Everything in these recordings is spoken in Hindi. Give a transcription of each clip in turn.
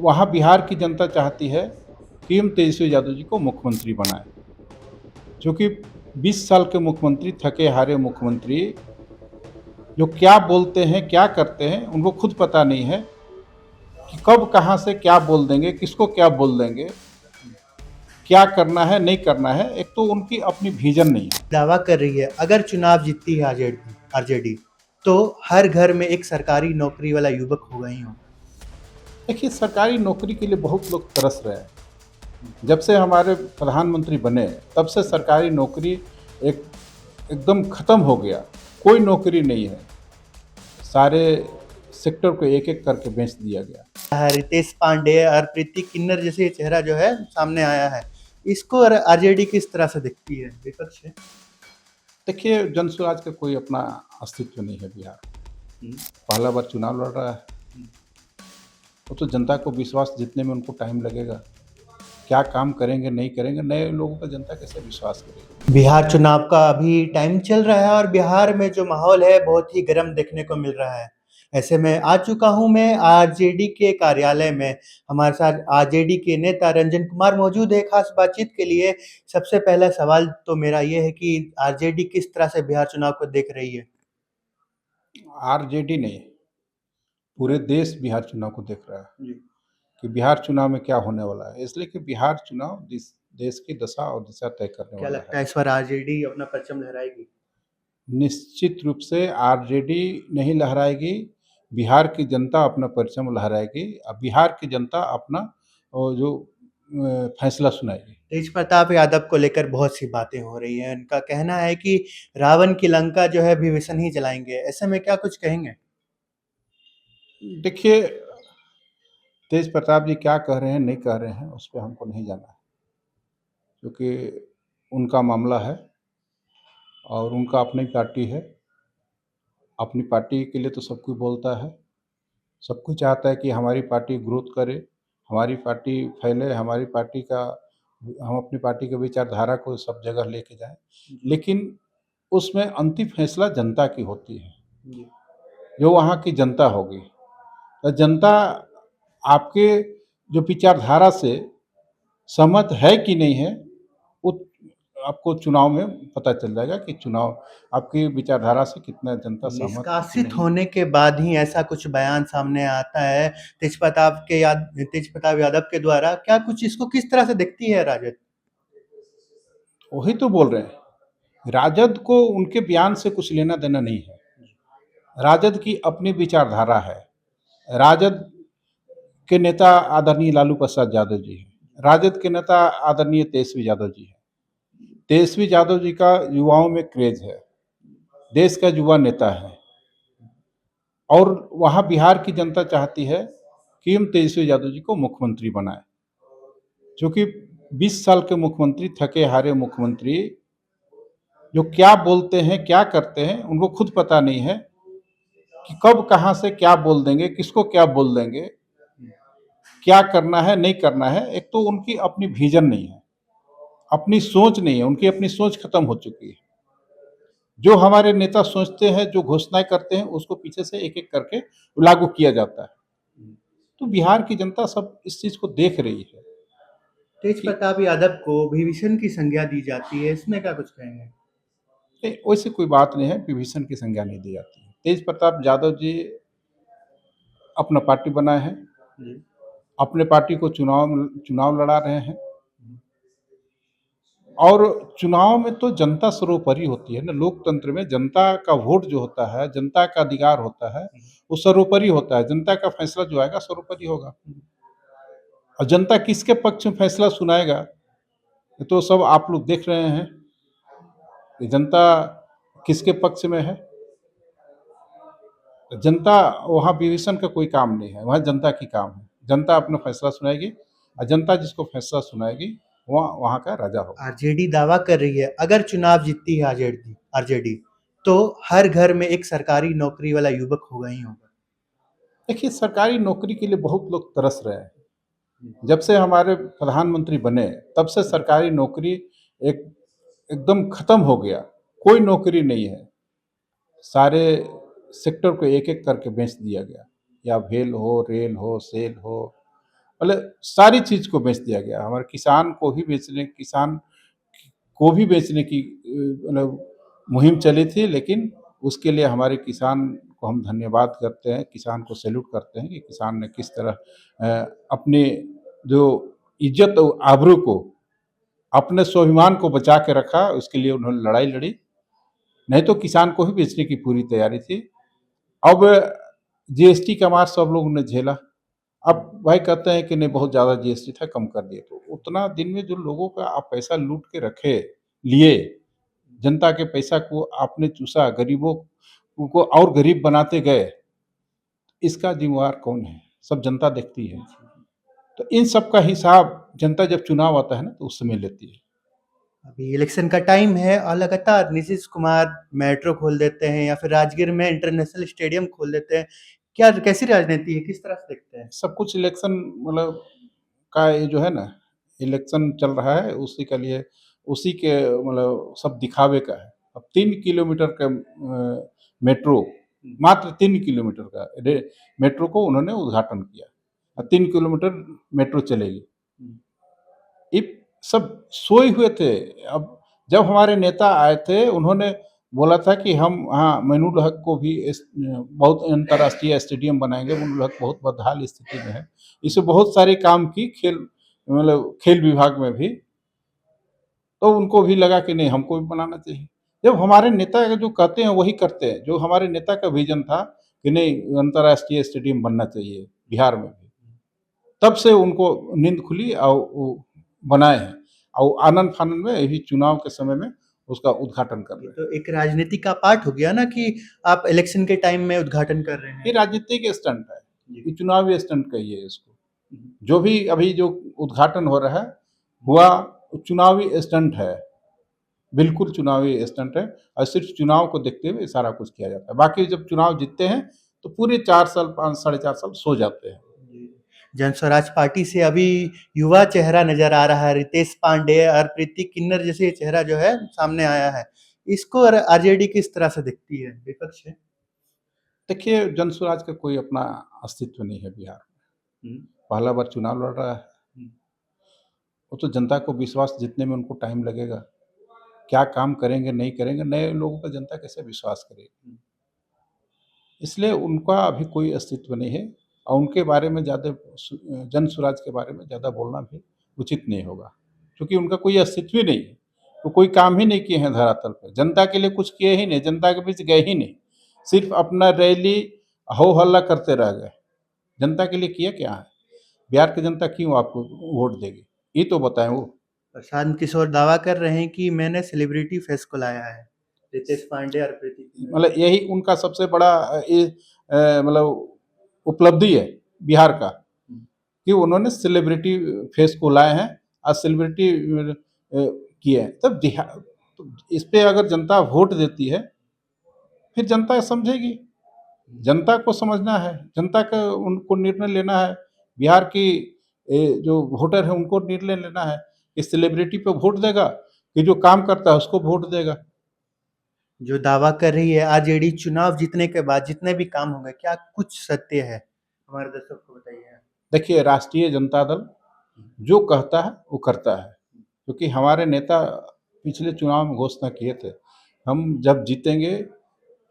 वहाँ बिहार की जनता चाहती है कि हम तेजस्वी यादव जी को मुख्यमंत्री बनाएं, जो कि 20 साल के मुख्यमंत्री, थके हारे मुख्यमंत्री, जो क्या बोलते हैं क्या करते हैं उनको खुद पता नहीं है कि कब कहाँ से क्या बोल देंगे, किसको क्या बोल देंगे, क्या करना है नहीं करना है। एक तो उनकी अपनी विजन नहीं है। दावा कर रही है अगर चुनाव जीतती है आरजेडी तो हर घर में एक सरकारी नौकरी वाला युवक होगा ही होगा। देखिए, सरकारी नौकरी के लिए बहुत लोग तरस रहे हैं। जब से हमारे प्रधानमंत्री बने तब से सरकारी नौकरी एक एकदम खत्म हो गया। कोई नौकरी नहीं है, सारे सेक्टर को एक एक करके बेच दिया गया। रितेश पांडे और प्रीति किन्नर जैसे चेहरा जो है सामने आया है, इसको आरजेडी किस तरह से दिखती है विपक्ष है? देखिए, जनसुराज का कोई अपना अस्तित्व नहीं है बिहार। पहला बार चुनाव लड़ रहा है, वो तो जनता को विश्वास जीतने में उनको टाइम लगेगा। क्या काम करेंगे नहीं करेंगे, नए लोगों का जनता कैसे विश्वास करेगी। बिहार चुनाव का अभी टाइम चल रहा है और बिहार में जो माहौल है बहुत ही गर्म देखने को मिल रहा है। ऐसे में आ चुका हूं मैं आरजेडी के कार्यालय में। हमारे साथ आरजेडी के नेता रंजन कुमार मौजूद है खास बातचीत के लिए। सबसे पहला सवाल तो मेरा ये है कि आरजेडी किस तरह से बिहार चुनाव को देख रही है? आरजेडी नहीं, पूरे देश बिहार चुनाव को देख रहा है जी। कि बिहार चुनाव में क्या होने वाला है। इसलिए कि बिहार चुनाव देश की दशा और दिशा तय करने क्या वाला लगता है। है इस बार आरजेडी अपना परचम लहराएगी? निश्चित रूप से आरजेडी नहीं लहराएगी, बिहार की जनता अपना परचम लहराएगी। अब बिहार की जनता अपना जो फैसला सुनाएगी। तेज प्रताप यादव को लेकर बहुत सी बातें हो रही हैं। उनका कहना है कि रावण की लंका जो है विभीषण ही जलाएंगे। ऐसे में क्या कुछ कहेंगे? देखिए, तेज प्रताप जी क्या कह रहे हैं नहीं कह रहे हैं उस पर हमको नहीं जाना है, क्योंकि उनका मामला है और उनका अपनी पार्टी है। अपनी पार्टी के लिए तो सब कोई बोलता है, सब कोई चाहता है कि हमारी पार्टी ग्रोथ करे, हमारी पार्टी फैले, हमारी पार्टी का हम अपनी पार्टी की विचारधारा को सब जगह लेके जाएं। लेकिन उसमें अंतिम फैसला जनता की होती है, जो वहाँ की जनता होगी। तो जनता आपके जो विचारधारा से सहमत है कि नहीं है, वो आपको चुनाव में पता चल जाएगा कि चुनाव आपकी विचारधारा से कितना जनता सहमत है कि निष्कासित नहीं। होने के बाद ही ऐसा कुछ बयान सामने आता है तेज प्रताप यादव के द्वारा। क्या कुछ इसको किस तरह से देखती है राजद? वही तो बोल रहे हैं, राजद को उनके बयान से कुछ लेना देना नहीं है। राजद की अपनी विचारधारा है। राजद के नेता आदरणीय लालू प्रसाद यादव जी हैं। राजद के नेता आदरणीय तेजस्वी यादव जी हैं। तेजस्वी यादव जी का युवाओं में क्रेज है, देश का युवा नेता है। और वहाँ बिहार की जनता चाहती है कि हम तेजस्वी यादव जी को मुख्यमंत्री बनाएं, जो कि 20 साल के मुख्यमंत्री, थके हारे मुख्यमंत्री, जो क्या बोलते हैं क्या करते हैं उनको खुद पता नहीं है कि कब कहाँ से क्या बोल देंगे, किसको क्या बोल देंगे, क्या करना है नहीं करना है। एक तो उनकी अपनी विजन नहीं है, अपनी सोच नहीं है, उनकी अपनी सोच खत्म हो चुकी है। जो हमारे नेता सोचते हैं, जो घोषणाएं करते हैं, उसको पीछे से एक एक करके लागू किया जाता है। तो बिहार की जनता सब इस चीज को देख रही है तेज कि प्रताप यादव को विभीषण की संज्ञा दी जाती है, इसमें क्या कुछ कहेंगे? वैसे कोई बात नहीं है, विभीषण की संज्ञा नहीं दी जाती है। तेज प्रताप यादव जी अपना पार्टी बनाए हैं, जी। अपने पार्टी को चुनाव चुनाव लड़ा रहे हैं। और चुनाव में तो जनता सर्वोपरि होती है ना। लोकतंत्र में जनता का वोट जो होता है, जनता का अधिकार होता है, वो सर्वोपरि होता है। जनता का फैसला जो आएगा सर्वोपरि होगा। और जनता किसके पक्ष में फैसला सुनाएगा, ये तो सब आप लोग देख रहे हैं कि जनता किसके पक्ष में है। जनता, वहाँ विभीषण का कोई काम नहीं है, वहाँ जनता की काम है। जनता अपना फैसला सुनाएगी और जनता जिसको फैसला सुनाएगी वहाँ वहाँ का राजा होगा। आरजेडी दावा कर रही है अगर चुनाव जीतती है आरजेडी तो हर घर में एक सरकारी नौकरी वाला युवक होगा ही होगा। देखिए, सरकारी नौकरी के लिए बहुत लोग तरस रहे हैं। जब से हमारे प्रधानमंत्री बने तब से सरकारी नौकरी एक एकदम खत्म हो गया। कोई नौकरी नहीं है, सारे सेक्टर को एक एक करके बेच दिया गया। या भेल हो, रेल हो, सेल हो, मतलब सारी चीज़ को बेच दिया गया। हमारे किसान को भी बेचने की मतलब मुहिम चली थी, लेकिन उसके लिए हमारे किसान को हम धन्यवाद करते हैं, किसान को सैल्यूट करते हैं कि किसान ने किस तरह अपने जो इज़्ज़त और आबरू को, अपने स्वाभिमान को बचा के रखा, उसके लिए उन्होंने लड़ाई लड़ी। नहीं तो किसान को ही बेचने की पूरी तैयारी थी। अब जीएसटी का मार सब लोगों ने झेला। अब भाई कहते हैं कि नहीं बहुत ज़्यादा जीएसटी था, कम कर दिए। तो उतना दिन में जो लोगों का आप पैसा लूट के रखे लिए, जनता के पैसा को आपने चूसा, गरीबों को और गरीब बनाते गए, इसका ज़िम्मेवार कौन है? सब जनता देखती है। तो इन सब का हिसाब जनता जब चुनाव आता है ना, तो उस समय लेती है। अभी इलेक्शन का टाइम है और लगातार नीतीश कुमार मेट्रो खोल देते हैं या फिर राजगीर में इंटरनेशनल स्टेडियम खोल देते हैं। क्या कैसी राजनीति है? किस तरह से देखते हैं? सब कुछ इलेक्शन मतलब का ये जो है ना, इलेक्शन चल रहा है, उसी के लिए उसी के मतलब सब दिखावे का है। अब 3 किलोमीटर का मेट्रो, मात्र 3 किलोमीटर का मेट्रो को उन्होंने उद्घाटन किया। अब 3 किलोमीटर मेट्रो चलेगी। ये सब सोए हुए थे। अब जब हमारे नेता आए थे, उन्होंने बोला था कि हम हाँ, मोइनुल हक को भी बहुत अंतर्राष्ट्रीय स्टेडियम बनाएँगे। मोइनुल हक बहुत बदहाल स्थिति में है। इससे बहुत सारे काम की मतलब खेल विभाग में भी, तो उनको भी लगा कि नहीं हमको भी बनाना चाहिए। जब हमारे नेता जो कहते हैं वही करते हैं, जो हमारे नेता का विज़न था कि नहीं अंतर्राष्ट्रीय स्टेडियम बनना चाहिए बिहार में भी। तब से उनको नींद खुली और वो बनाए हैं और आनन-फानन में यही चुनाव के समय में उसका उद्घाटन कर ये रहे हैं। तो एक राजनीति का पार्ट हो गया ना कि आप इलेक्शन के टाइम में उद्घाटन कर रहे ये हैं। राजनीतिक स्टंट है, जी। ये चुनावी स्टंट कहिए इसको। हुँ, जो भी अभी जो उद्घाटन हो रहा है, हुआ चुनावी स्टंट है, बिल्कुल चुनावी स्टंट है और सिर्फ़ चुनाव को देखते हुए सारा कुछ किया जाता है। बाकी जब चुनाव जीतते हैं, तो पूरे 4 साल, 5 साढ़े 4 साल सो जाते हैं। जी। जन स्वराज पार्टी से अभी युवा चेहरा नज़र आ रहा है, रितेश पांडेय और प्रीति किन्नर जैसे चेहरा जो है सामने आया है। इसको आरजेडी किस तरह से दिखती है? विपक्ष है? देखिए, जनसुराज का कोई अपना अस्तित्व नहीं है बिहार में। हुँ, पहला बार चुनाव लड़ रहा है, हुँ। वो तो जनता को विश्वास जीतने में उनको टाइम लगेगा। क्या काम करेंगे, नहीं करेंगे, नए लोगों का जनता कैसे विश्वास करेगी? इसलिए उनका अभी कोई अस्तित्व नहीं है और उनके बारे में ज़्यादा जन स्वराज के बारे में ज़्यादा बोलना भी उचित नहीं होगा, क्योंकि उनका कोई अस्तित्व ही नहीं है। वो कोई काम ही नहीं किए हैं धरातल पे, जनता के लिए कुछ किए ही नहीं, जनता के बीच गए ही नहीं। सिर्फ़ अपना रैली, हो-हल्ला करते रह गए। जनता के लिए किया क्या है? बिहार की जनता क्यों आपको वोट देगी? ये तो बताएँ वो। प्रशांत किशोर दावा कर रहे हैं कि मैंने सेलिब्रिटी फेस को लाया है। रितेश पांडेय और प्रीति किन्नर। मतलब यही उनका सबसे बड़ा मतलब उपलब्धि है बिहार का, हुँ। कि उन्होंने सेलिब्रिटी फेस को लाए हैं और सेलिब्रिटी किए हैं। तब तो इस पे अगर जनता वोट देती है, फिर जनता समझेगी। जनता को समझना है, जनता का उनको निर्णय लेना है। बिहार की जो वोटर है उनको निर्णय लेना है कि सेलिब्रिटी पे वोट देगा, कि जो काम करता है उसको वोट देगा। जो दावा कर रही है आरजेडी चुनाव जीतने के बाद जितने भी काम होंगे, क्या कुछ सत्य है? हमारे दर्शक को बताइए। देखिए, राष्ट्रीय जनता दल जो कहता है वो करता है, क्योंकि हमारे नेता पिछले चुनाव में घोषणा किए थे, हम जब जीतेंगे,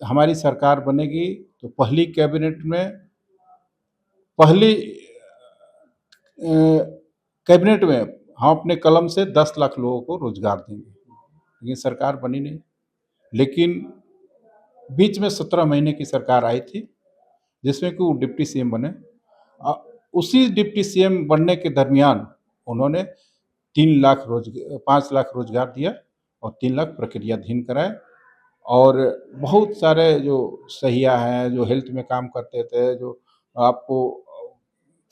हमारी सरकार बनेगी, तो पहली कैबिनेट में पहली कैबिनेट में हम अपने कलम से 10 लाख लोगों को रोज़गार देंगे। लेकिन सरकार बनी नहीं। लेकिन बीच में 17 महीने की सरकार आई थी, जिसमें कि वो डिप्टी सीएम बने। अ, उसी डिप्टी सीएम बनने के दरमियान उन्होंने 5 लाख रोज़गार दिया और 3 लाख प्रक्रियाधीन कराए और बहुत सारे जो सहिया हैं, जो हेल्थ में काम करते थे, जो आपको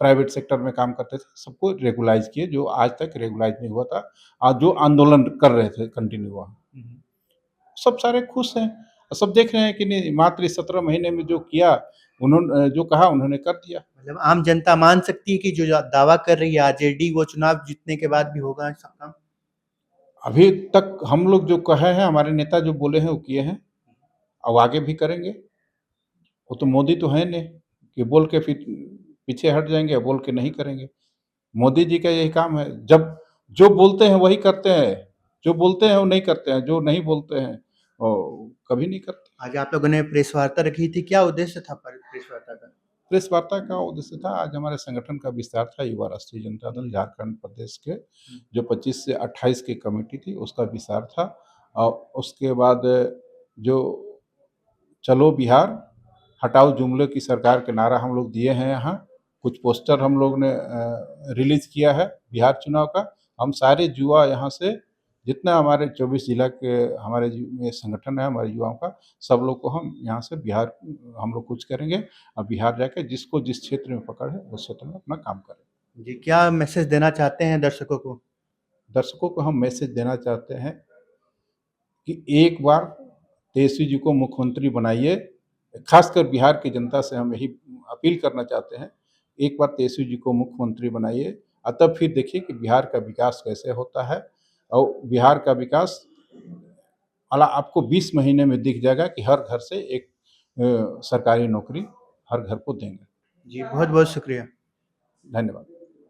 प्राइवेट सेक्टर में काम करते थे, सबको रेगुलाइज़ किए, जो आज तक रेगुलाइज़ नहीं हुआ था। जो आंदोलन कर रहे थे कंटिन्यू वहाँ। हुँ। सब सारे खुश हैं और सब देख रहे हैं कि नहीं, मात्र 17 महीने में जो किया, उन्होंने जो कहा उन्होंने कर दिया। मतलब आम जनता मान सकती है कि जो दावा कर रही है आरजेडी वो चुनाव जीतने के बाद भी होगा ऐसा काम? अभी तक हम लोग जो कहे हैं, हमारे नेता जो बोले हैं वो किए हैं, अब आगे भी करेंगे। वो तो मोदी तो हैं नहीं कि बोल के फिर पीछे हट जाएँगे, बोल के नहीं करेंगे। मोदी जी का यही काम है, जब जो बोलते हैं वही करते हैं, जो बोलते हैं वो नहीं करते हैं, जो नहीं बोलते हैं वो कभी नहीं करते। आज आप लोगों ने प्रेस वार्ता रखी थी, क्या उद्देश्य था प्रेस वार्ता का? प्रेस वार्ता का उद्देश्य था, आज हमारे संगठन का विस्तार था, युवा राष्ट्रीय जनता दल झारखंड प्रदेश के, जो 25 से 28 की कमेटी थी उसका विस्तार था। और उसके बाद जो चलो बिहार, हटाओ जुमले की सरकार के नारा हम लोग दिए हैं यहाँ। कुछ पोस्टर हम लोग ने रिलीज किया है बिहार चुनाव का। हम सारे युवा यहाँ से, जितना हमारे 24 जिला के हमारे ये संगठन है हमारे युवाओं का, सब लोग को हम यहाँ से बिहार हम लोग कूच करेंगे और बिहार जाके जिसको जिस क्षेत्र में पकड़ है उस क्षेत्र में अपना काम करें। जी, क्या मैसेज देना चाहते हैं दर्शकों को? दर्शकों को हम मैसेज देना चाहते हैं कि एक बार तेजस्वी जी को मुख्यमंत्री बनाइए। खासकर बिहार की जनता से हम यही अपील करना चाहते हैं, एक बार तेजस्वी जी को मुख्यमंत्री बनाइए और तब फिर देखिए कि बिहार का विकास कैसे होता है। और बिहार का विकास अला आपको 20 महीने में दिख जाएगा कि हर घर से एक सरकारी नौकरी हर घर को देंगे। जी, बहुत-बहुत शुक्रिया। धन्यवाद।